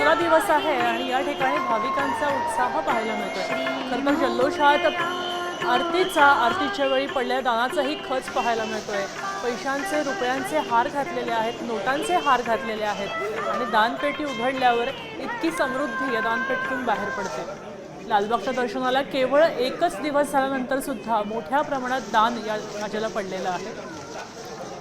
11 दिवस आहे आणि या ठिकाणी भाविकांचा उत्साह पाहायला मिळतोय। खरं तर जल्लोषात आरतीच्या वेळी पडलेल्या दानाचाही खच पाहायला मिळतोय। पैशांचे रुपयांचे हार घातलेले आहेत, नोटांचे हार घातलेले आहेत आणि दानपेटी उघडल्यावर इतकी समृद्धी या दानपेटीतून बाहेर पडते। लालबागच्या दर्शनाला केवळ एकच दिवस झाल्यानंतर सुद्धा मोठ्या प्रमाणात दान या राजाला पडलेलं आहे।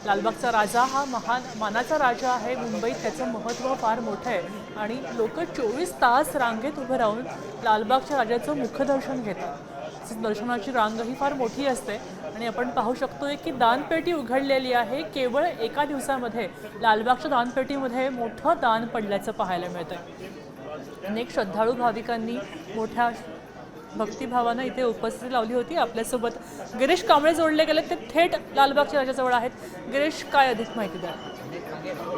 लालबागचा राजा हा महान मानाचा राजा आहे। मुंबईत त्याचं महत्त्व फार मोठं आहे आणि लोक 24 तास रांगेत उभे राहून लालबागच्या राजाचं मुखदर्शन घेतात। दर्शनाची रांगही फार मोठी असते आणि आपण पाहू शकतोय की दानपेटी उघडलेली आहे। केवळ एका दिवसामध्ये लालबागच्या दानपेटीमध्ये मोठं दान पडल्याचं पाहायला मिळतंय। अनेक श्रद्धाळू भाविकांनी मोठ्या भक्तिभावानं इथे उपस्थिती लावली होती। आपल्यासोबत गिरीश कांबळे जोडले गेले, ते थेट लालबागच्या राजाजवळ आहेत। गिरीश, काय अधिक माहिती द्या?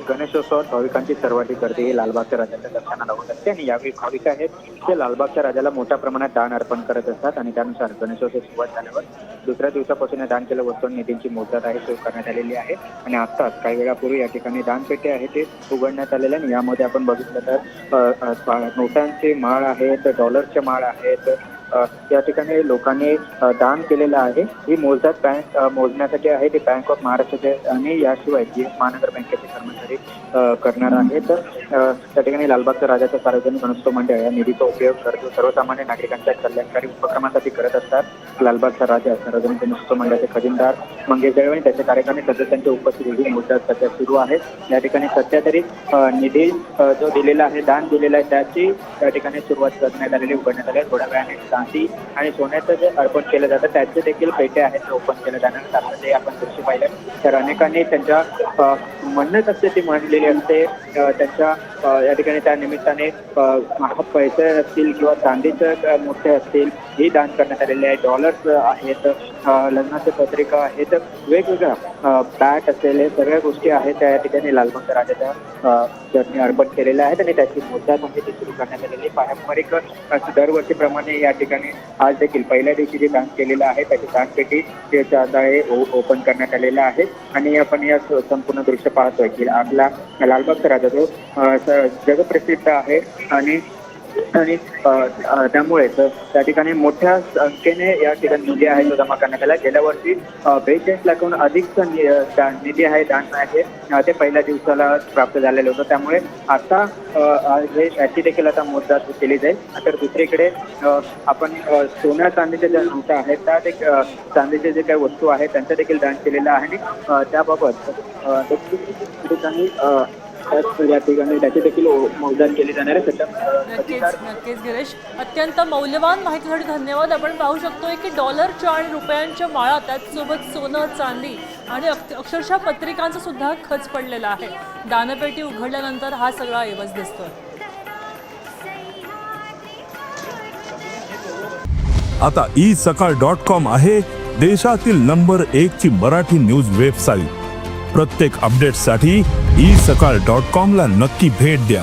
गणेशोत्सवात भाविकांची सर्वाधिक गर्दी ही लालबागच्या राजाच्या दर्शनाला होत असते आणि यावेळी भाविक आहेत ते लालबागच्या राजाला मोठ्या प्रमाणात दान अर्पण करत असतात आणि त्यानुसार गणेशोत्सव सुरुवात झाल्यावर दुसऱ्या दिवसापासून दान केलेल्या वस्तू निधीची मोजदाद आहे सुरू करण्यात आलेली आहे आणि आत्ताच काही वेळापूर्वी या ठिकाणी दानपेटी आहे ते उघडण्यात आलेले आणि यामध्ये आपण बघितलं तर नोटांचे माळ आहेत, डॉलरचे माळ आहेत, या ठिकाणी लोकांनी दान केलेलं आहे। ही मोजदाद बँक मोजण्यासाठी आहे ते बँक ऑफ महाराष्ट्राचे आणि याशिवाय जी महानगर बँकेचे कर्मचारी करणार आहेत। त्या ठिकाणी लालबागच्या राजाचा सार्वजनिक गणेशोत्सव मंडळ या निधीचा उपयोग करतो सर्वसामान्य नागरिकांच्या कल्याणकारी उपक्रमासाठी करत असतात। लालबागचा राजा सार्वजनिक गणेशोत्सव मंडळाचे खजिनदार मंगेश दळवे आणि त्याच्या कार्यकारी सदस्यांच्या उपस्थितीत मोजदाद सध्या सुरू आहे। या ठिकाणी सध्या तरी निधी जो दिलेला आहे, दान दिलेला आहे, त्याची त्या ठिकाणी सुरुवात करण्यात आलेली उघडण्यात आली आहे। थोड्या वेळाने चांदी आणि सोन्याचं जे अर्पण केलं जातं त्याचे देखील पेट्या आहेत ते ओपन केलं जाणार आहे। ते आपण दृश्य पाहिलं तर अनेकांनी त्यांच्या मन्नत असते ती मांडलेली असते। त्यांच्या या ठिकाणी त्या निमित्ताने पैसे असतील किंवा चांदीचे मोठे असतील हे दान करण्यात आलेले आहे। डॉलर्स आहेत, लग्नाच्या पत्रिका आहेत, वेगवेगळ्या बॅट असेल, सगळ्या गोष्टी आहेत त्या या ठिकाणी लालबागच्या राजाच्या चरणी अर्पण केलेल्या आहेत आणि त्याची मोजदाद म्हणजे ती सुरू करण्यात आलेली पारंपरिक दरवर्षीप्रमाणे या ठिकाणी आज देखील पहिल्या दिवशी जे दान केलेलं आहे त्याची दानपेटी आधारे ओपन करण्यात आलेलं आहे आणि आपण या संपूर्ण दृश्य पाहतोय की आपला लालबागचा राजा जो जगप्रसिद्ध आहे आणि त्यामुळे त्या ठिकाणी मोठ्या संख्येने या ठिकाणी निधी आहे तो जमा करण्यात आला। गेल्या वर्षी 42 लाखाहून अधिकचा निधी आहे, दान आहे ते पहिल्या दिवसाला प्राप्त झालेलं होतं। त्यामुळे आता याची देखील आता मोजदाद केली जाईल। तर दुसरीकडे आपण सोन्या चांदीच्या ज्या नोटा आहेत त्या चांदीचे जे काही वस्तू आहेत त्यांचं देखील दान केलेलं आहे आणि त्याबाबत ठिकाणी या ठिकाणी त्याची देखील मोजदाद केली जाणार आहे। नक्कीच गिरीश, अत्यंत मौल्यवान माहितीसाठी धन्यवाद। आपण पाहू शकतोय की डॉलरच्या आणि रुपयांच्या माळा, त्याचसोबत सोनं, चांदी आणि अक्षरशः पत्रिकांचा सुद्धा खच पडलेला आहे। दानपेटी उघडल्यानंतर हा सगळा ऐवज दिसतोय। आता isakal.com आहे देशातील नंबर 1 ची मराठी न्यूज वेबसाईट। प्रत्येक अपडेटसाठी isakal.com ला नक्की भेट द्या।